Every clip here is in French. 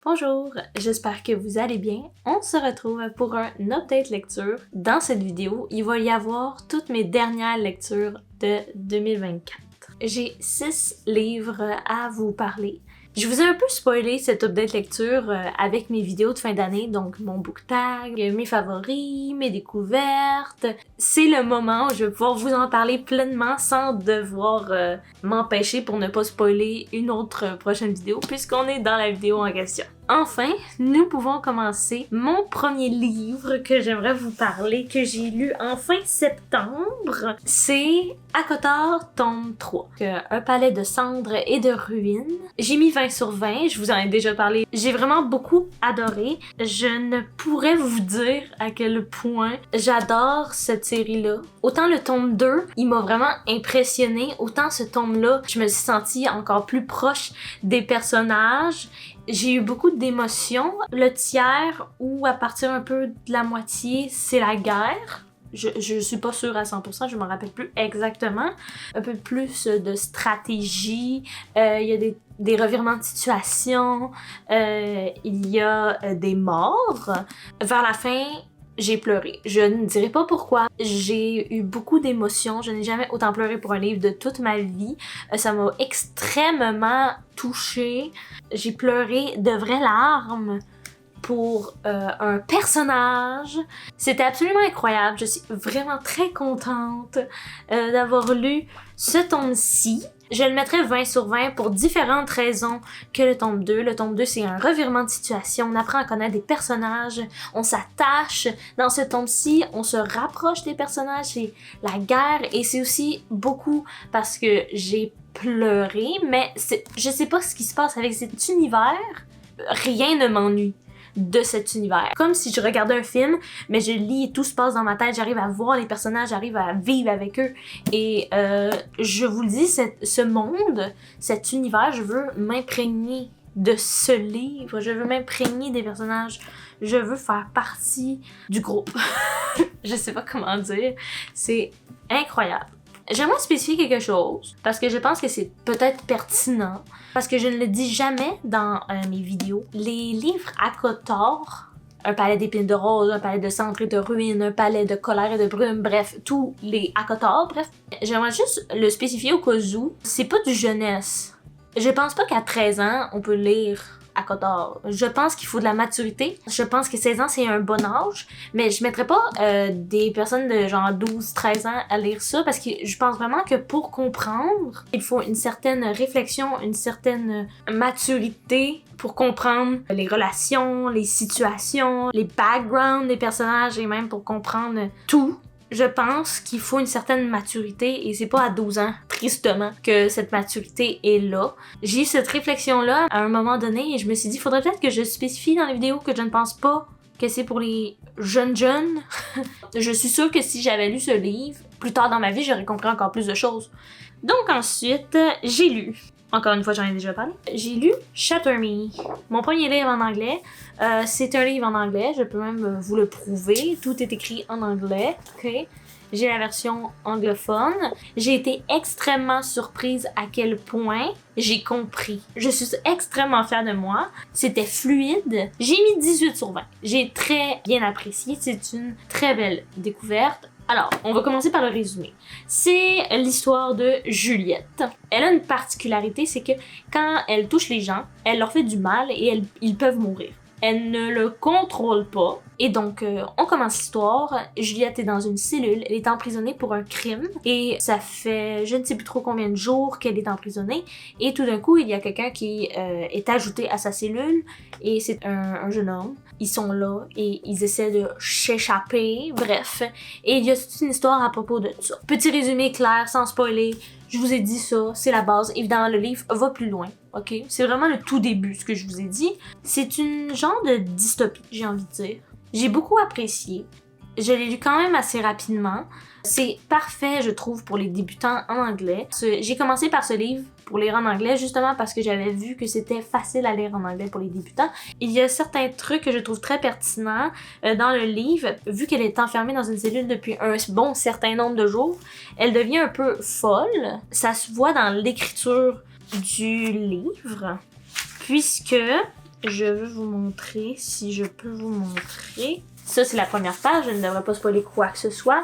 Bonjour, j'espère que vous allez bien. On se retrouve pour un update lecture. Dans cette vidéo, il va y avoir toutes mes dernières lectures de 2024. J'ai 6 livres à vous parler. Je vous ai un peu spoilé cette update lecture avec mes vidéos de fin d'année, donc mon book tag, mes favoris, mes découvertes. C'est le moment où je vais pouvoir vous en parler pleinement sans devoir m'empêcher pour ne pas spoiler une autre prochaine vidéo puisqu'on est dans la vidéo en question. Enfin, nous pouvons commencer mon premier livre que j'aimerais vous parler, que j'ai lu en fin septembre. C'est ACOTAR tome 3, Un palais de cendres et de ruines. J'ai mis 20 sur 20, je vous en ai déjà parlé. J'ai vraiment beaucoup adoré. Je ne pourrais vous dire à quel point j'adore cette série-là. Autant le tome 2, il m'a vraiment impressionné, autant ce tome-là, je me suis sentie encore plus proche des personnages. J'ai eu beaucoup d'émotions. Le tiers, ou à partir un peu de la moitié, c'est la guerre. Je suis pas sûre à 100%, je me rappelle plus exactement. Un peu plus de stratégie, il y a des revirements de situation, il y a des morts. Vers la fin, j'ai pleuré. Je ne dirai pas pourquoi. J'ai eu beaucoup d'émotions. Je n'ai jamais autant pleuré pour un livre de toute ma vie. Ça m'a extrêmement touchée. J'ai pleuré de vraies larmes pour un personnage. C'était absolument incroyable. Je suis vraiment très contente d'avoir lu ce tome-ci. Je le mettrais 20 sur 20 pour différentes raisons que le tome 2. Le tome 2, c'est un revirement de situation. On apprend à connaître des personnages. On s'attache. Dans ce tome-ci, on se rapproche des personnages. C'est la guerre. Et c'est aussi beaucoup parce que j'ai pleuré. Mais je sais pas ce qui se passe avec cet univers. Rien ne m'ennuie de cet univers. Comme si je regardais un film, mais je lis et tout se passe dans ma tête, j'arrive à voir les personnages, j'arrive à vivre avec eux. Et je vous le dis, ce monde, cet univers, je veux m'imprégner de ce livre, je veux m'imprégner des personnages, je veux faire partie du groupe. Je sais pas comment dire, c'est incroyable. J'aimerais spécifier quelque chose, parce que je pense que c'est peut-être pertinent, parce que je ne le dis jamais dans mes vidéos. Les livres ACOTAR, Un palais d'épines de rose, Un palais de cendres et de ruines, Un palais de colère et de brume, bref, tous les ACOTAR, bref. J'aimerais juste le spécifier au cas où, c'est pas du jeunesse. Je pense pas qu'à 13 ans, on peut lire ACOTAR. Je pense qu'il faut de la maturité. Je pense que 16 ans, c'est un bon âge. Mais je mettrais pas des personnes de genre 12-13 ans à lire ça parce que je pense vraiment que pour comprendre, il faut une certaine réflexion, une certaine maturité pour comprendre les relations, les situations, les backgrounds des personnages et même pour comprendre tout. Je pense qu'il faut une certaine maturité et c'est pas à 12 ans, tristement, que cette maturité est là. J'ai eu cette réflexion-là à un moment donné et je me suis dit, faudrait peut-être que je spécifie dans la vidéo que je ne pense pas que c'est pour les jeunes. Je suis sûre que si j'avais lu ce livre, plus tard dans ma vie, j'aurais compris encore plus de choses. Donc ensuite, j'ai lu. Encore une fois, j'en ai déjà parlé. J'ai lu Shatter Me, mon premier livre en anglais. C'est un livre en anglais, je peux même vous le prouver. Tout est écrit en anglais, ok? J'ai la version anglophone. J'ai été extrêmement surprise à quel point j'ai compris. Je suis extrêmement fière de moi. C'était fluide. J'ai mis 18 sur 20. J'ai très bien apprécié. C'est une très belle découverte. Alors, on va commencer par le résumé. C'est l'histoire de Juliette. Elle a une particularité, c'est que quand elle touche les gens, elle leur fait du mal et ils peuvent mourir. Elle ne le contrôle pas. Et donc, on commence l'histoire. Juliette est dans une cellule. Elle est emprisonnée pour un crime. Et ça fait je ne sais plus trop combien de jours qu'elle est emprisonnée. Et tout d'un coup, il y a quelqu'un qui est ajouté à sa cellule. Et c'est un jeune homme. Ils sont là et ils essaient de s'échapper. Bref. Et il y a toute une histoire à propos de ça. Petit résumé clair, sans spoiler. Je vous ai dit ça, c'est la base. Évidemment, le livre va plus loin, ok? C'est vraiment le tout début, ce que je vous ai dit. C'est une genre de dystopie, j'ai envie de dire. J'ai beaucoup apprécié. Je l'ai lu quand même assez rapidement. C'est parfait, je trouve, pour les débutants en anglais. J'ai commencé par ce livre pour lire en anglais, justement parce que j'avais vu que c'était facile à lire en anglais pour les débutants. Il y a certains trucs que je trouve très pertinents dans le livre. Vu qu'elle est enfermée dans une cellule depuis un bon certain nombre de jours, elle devient un peu folle. Ça se voit dans l'écriture du livre, puisque je veux vous montrer, si je peux vous montrer. Ça, c'est la première page, je ne devrais pas spoiler quoi que ce soit.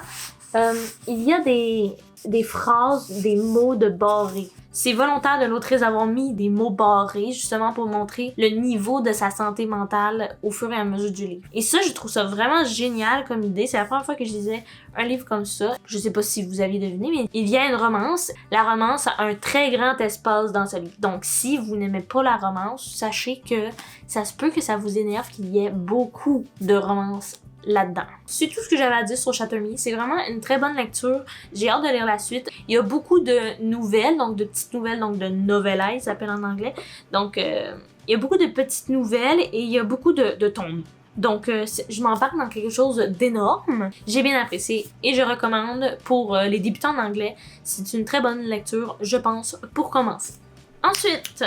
Il y a des phrases, des mots de barrés. C'est volontaire de l'autrice d'avoir mis des mots barrés, justement pour montrer le niveau de sa santé mentale au fur et à mesure du livre. Et ça, je trouve ça vraiment génial comme idée. C'est la première fois que je lisais un livre comme ça. Je sais pas si vous aviez deviné, mais il y a une romance. La romance a un très grand espace dans ce livre. Donc, si vous n'aimez pas la romance, sachez que ça se peut que ça vous énerve qu'il y ait beaucoup de romance là-dedans. C'est tout ce que j'avais à dire sur Chattermee. C'est vraiment une très bonne lecture. J'ai hâte de lire la suite. Il y a beaucoup de nouvelles, donc de petites nouvelles, donc de novellae, ça s'appelle en anglais. Donc, il y a beaucoup de petites nouvelles et il y a beaucoup de tomes. Donc, je m'embarque dans quelque chose d'énorme. J'ai bien apprécié et je recommande pour les débutants en anglais. C'est une très bonne lecture, je pense, pour commencer. Ensuite,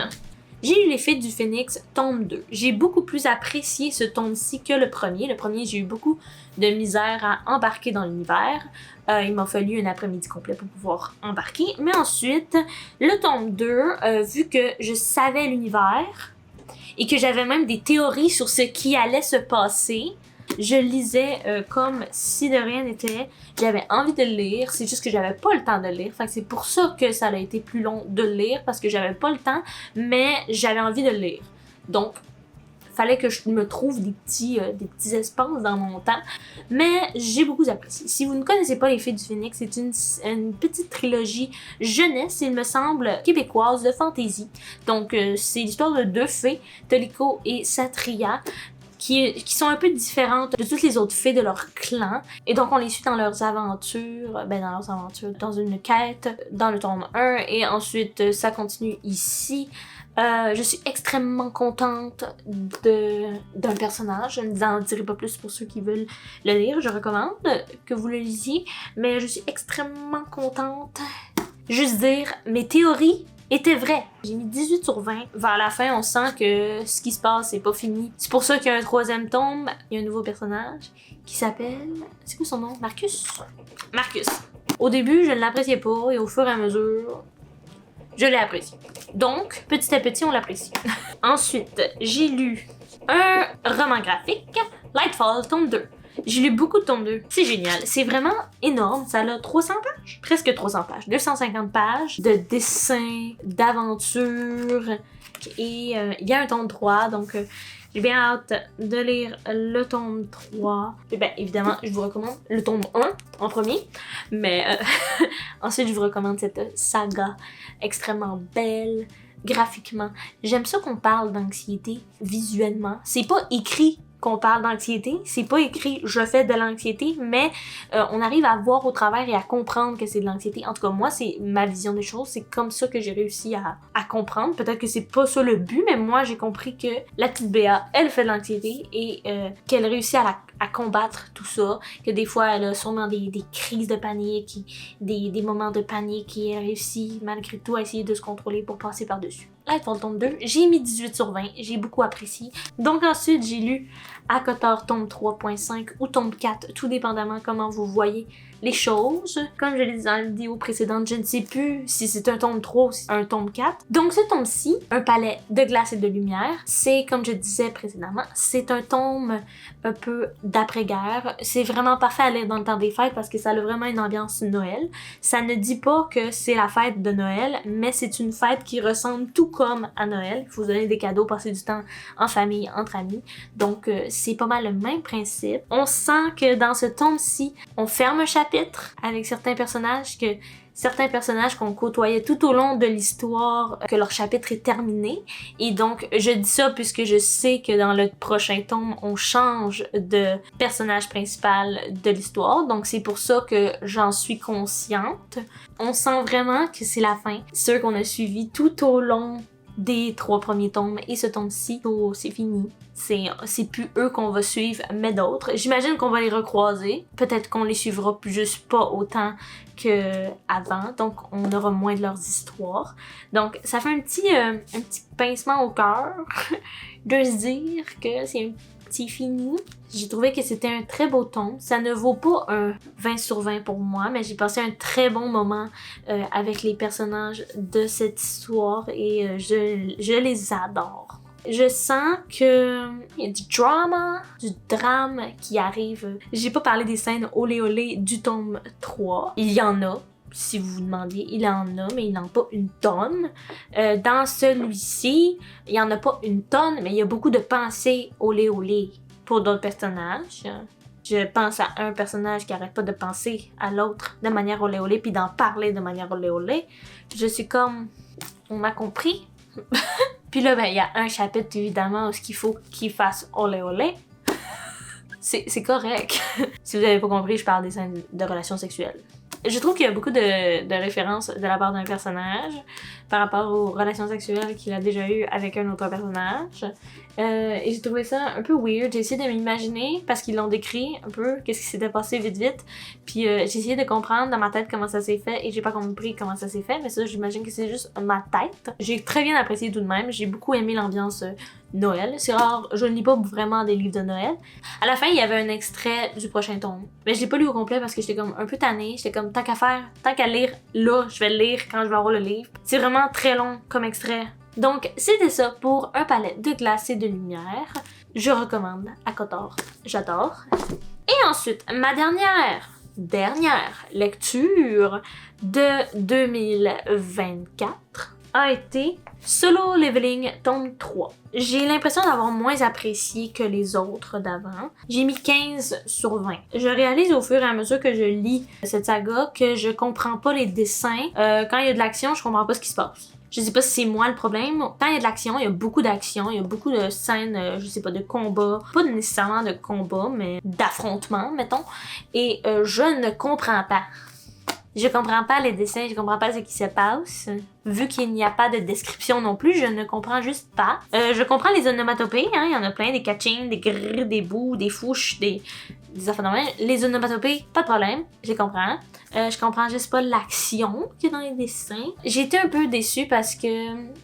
j'ai lu L'Effet du Phénix, tome 2. J'ai beaucoup plus apprécié ce tome-ci que le premier. Le premier, j'ai eu beaucoup de misère à embarquer dans l'univers. Il m'a fallu un après-midi complet pour pouvoir embarquer. Mais ensuite, le tome 2, vu que je savais l'univers et que j'avais même des théories sur ce qui allait se passer, je lisais comme si de rien n'était. J'avais envie de le lire, c'est juste que j'avais pas le temps de le lire. Fait que c'est pour ça que ça a été plus long de le lire, parce que j'avais pas le temps, mais j'avais envie de le lire. Donc, fallait que je me trouve des petits espaces dans mon temps. Mais j'ai beaucoup apprécié. Si vous ne connaissez pas L'Effet du Phénix, c'est une petite trilogie jeunesse, il me semble, québécoise de fantasy. Donc, c'est l'histoire de deux fées, Toliko et Satria, qui sont un peu différentes de toutes les autres fées de leur clan. Et donc, on les suit dans leurs aventures, dans une quête, dans le tome 1, et ensuite, ça continue ici. Je suis extrêmement contente d'un personnage. Je n'en dirai pas plus pour ceux qui veulent le lire. Je recommande que vous le lisiez, mais je suis extrêmement contente. Juste dire, mes théories était vrai. J'ai mis 18 sur 20. Vers la fin, on sent que ce qui se passe, c'est pas fini. C'est pour ça qu'il y a un troisième tome. Il y a un nouveau personnage qui s'appelle... C'est quoi son nom? Marcus? Marcus. Au début, je ne l'appréciais pas et au fur et à mesure, je l'ai apprécié. Donc, petit à petit, on l'apprécie. Ensuite, j'ai lu un roman graphique, Lightfall, tome 2. J'ai lu beaucoup de tomes 2. C'est génial. C'est vraiment énorme. Ça a 300 pages. Presque 300 pages. 250 pages de dessins, d'aventures. Et il y a un tome 3. Donc, j'ai bien hâte de lire le tome 3. Et bien, évidemment, je vous recommande le tome 1 en premier. Mais ensuite, je vous recommande cette saga extrêmement belle, graphiquement. J'aime ça qu'on parle d'anxiété visuellement. C'est pas écrit qu'on parle d'anxiété, c'est pas écrit je fais de l'anxiété, mais on arrive à voir au travers et à comprendre que c'est de l'anxiété. En tout cas, moi, c'est ma vision des choses, c'est comme ça que j'ai réussi à comprendre. Peut-être que c'est pas ça le but, mais moi, j'ai compris que la petite Béa, elle fait de l'anxiété et qu'elle réussit à combattre tout ça, que des fois, elle a sûrement des crises de panique, des moments de panique et elle réussit malgré tout à essayer de se contrôler pour passer par-dessus. Lightfall tome 2, j'ai mis 18 sur 20, j'ai beaucoup apprécié. Donc ensuite, j'ai lu ACOTAR tome 3.5 ou tome 4, tout dépendamment comment vous voyez les choses. Comme je l'ai dit dans la vidéo précédente, je ne sais plus si c'est un tome 3 ou si c'est un tome 4. Donc ce tome-ci, Un palais de glace et de lumière, c'est, comme je disais précédemment, c'est un tome un peu d'après-guerre. C'est vraiment parfait à lire dans le temps des fêtes parce que ça a vraiment une ambiance Noël. Ça ne dit pas que c'est la fête de Noël, mais c'est une fête qui ressemble tout comme à Noël. Il faut donner des cadeaux, passer du temps en famille, entre amis. Donc c'est pas mal le même principe. On sent que dans ce tome-ci, on ferme un chapitre avec certains personnages qu'on côtoyait tout au long de l'histoire, que leur chapitre est terminé. Et donc, je dis ça puisque je sais que dans le prochain tome, on change de personnage principal de l'histoire. Donc, c'est pour ça que j'en suis consciente. On sent vraiment que c'est la fin. C'est sûr qu'on a suivi tout au long des 3 premiers tomes et ce tome-ci, oh, c'est fini. C'est plus eux qu'on va suivre, mais d'autres. J'imagine qu'on va les recroiser. Peut-être qu'on les suivra juste pas autant qu'avant, donc on aura moins de leurs histoires. Donc ça fait un petit pincement au cœur de se dire que c'est un petit fini. J'ai trouvé que c'était un très beau tome. Ça ne vaut pas un 20 sur 20 pour moi, mais j'ai passé un très bon moment avec les personnages de cette histoire et je les adore. Je sens que il y a du drame qui arrive. J'ai pas parlé des scènes olé olé du tome 3. Il y en a. Si vous vous demandiez, il en a, mais il n'en a pas une tonne. Dans celui-ci, il n'y en a pas une tonne, mais il y a beaucoup de pensées olé olé pour d'autres personnages. Je pense à un personnage qui arrête pas de penser à l'autre de manière olé olé, puis d'en parler de manière olé olé. Je suis comme, on m'a compris. Puis là, ben, il y a un chapitre évidemment où il faut qu'il fasse olé olé. C'est correct. Si vous n'avez pas compris, je parle des scènes de relations sexuelles. Je trouve qu'il y a beaucoup de références de la part d'un personnage par rapport aux relations sexuelles qu'il a déjà eues avec un autre personnage. Et j'ai trouvé ça un peu weird. J'ai essayé de m'imaginer, parce qu'ils l'ont décrit un peu, qu'est-ce qui s'était passé vite. Puis j'ai essayé de comprendre dans ma tête comment ça s'est fait et j'ai pas compris comment ça s'est fait, mais ça, j'imagine que c'est juste ma tête. J'ai très bien apprécié tout de même. J'ai beaucoup aimé l'ambiance Noël. C'est rare, je ne lis pas vraiment des livres de Noël. À la fin, il y avait un extrait du prochain tome. Mais je l'ai pas lu au complet parce que j'étais comme un peu tannée. J'étais comme, tant qu'à faire, tant qu'à lire, là, je vais le lire quand je vais avoir le livre. C'est vraiment très long comme extrait. Donc, c'était ça pour un palette de glace et de lumière. Je recommande à Kotor. J'adore. Et ensuite, ma dernière lecture de 2024 a été Solo Leveling tome 3. J'ai l'impression d'avoir moins apprécié que les autres d'avant. J'ai mis 15 sur 20. Je réalise au fur et à mesure que je lis cette saga que je comprends pas les dessins. Quand il y a de l'action, je comprends pas ce qui se passe. Je sais pas si c'est moi le problème. Quand il y a de l'action, il y a beaucoup d'action, il y a beaucoup de scènes, je sais pas, de combat. Pas nécessairement de combat, mais d'affrontement, mettons. Et je ne comprends pas. Je comprends pas les dessins, je comprends pas ce qui se passe. Vu qu'il n'y a pas de description non plus, je ne comprends juste pas. Je comprends les onomatopées, hein, il y en a plein, des catchings, des grrr, des bouts, des fouches, des affaires de même. Les onomatopées, pas de problème, je les comprends. Je comprends juste pas l'action qu'il y a dans les dessins. J'ai été un peu déçue parce que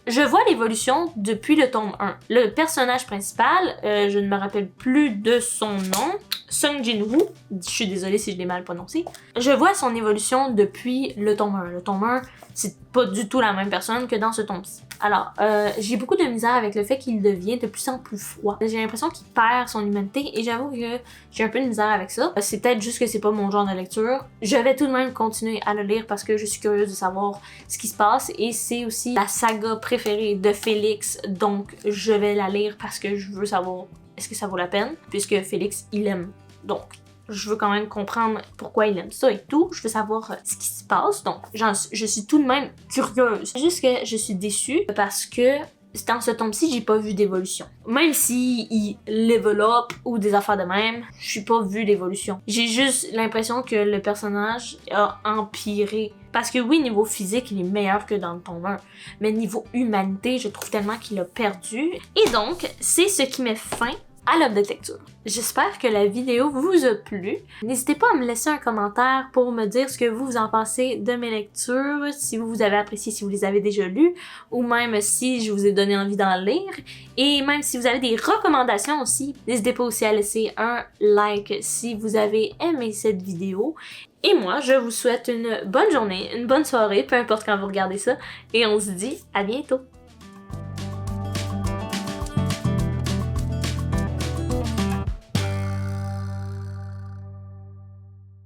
je vois l'évolution depuis le tome 1. Le personnage principal, je ne me rappelle plus de son nom, Sung Jin-woo, je suis désolée si je l'ai mal prononcé. Je vois son évolution depuis le tome 1. Le tome 1, c'est pas du tout la même personne que dans ce tome-ci. Alors, j'ai beaucoup de misère avec le fait qu'il devient de plus en plus froid. J'ai l'impression qu'il perd son humanité et j'avoue que j'ai un peu de misère avec ça. C'est peut-être juste que c'est pas mon genre de lecture. Je vais tout de même continuer à le lire parce que je suis curieuse de savoir ce qui se passe et c'est aussi la saga préférée de Félix, donc je vais la lire parce que je veux savoir est-ce que ça vaut la peine, puisque Félix, il aime. Donc, je veux quand même comprendre pourquoi il aime ça et tout. Je veux savoir ce qui se passe. Donc, je suis tout de même curieuse. C'est juste que je suis déçue parce que dans ce tome-ci, j'ai pas vu d'évolution. Même si il level up ou des affaires de même, j'ai pas vu d'évolution. J'ai juste l'impression que le personnage a empiré. Parce que oui, niveau physique, il est meilleur que dans le tome 1. Mais niveau humanité, je trouve tellement qu'il a perdu. Et donc, c'est ce qui met fin à l'update lecture. J'espère que la vidéo vous a plu. N'hésitez pas à me laisser un commentaire pour me dire ce que vous en pensez de mes lectures, si vous avez apprécié, si vous les avez déjà lues, ou même si je vous ai donné envie d'en lire. Et même si vous avez des recommandations aussi, n'hésitez pas aussi à laisser un like si vous avez aimé cette vidéo. Et moi, je vous souhaite une bonne journée, une bonne soirée, peu importe quand vous regardez ça, et on se dit à bientôt!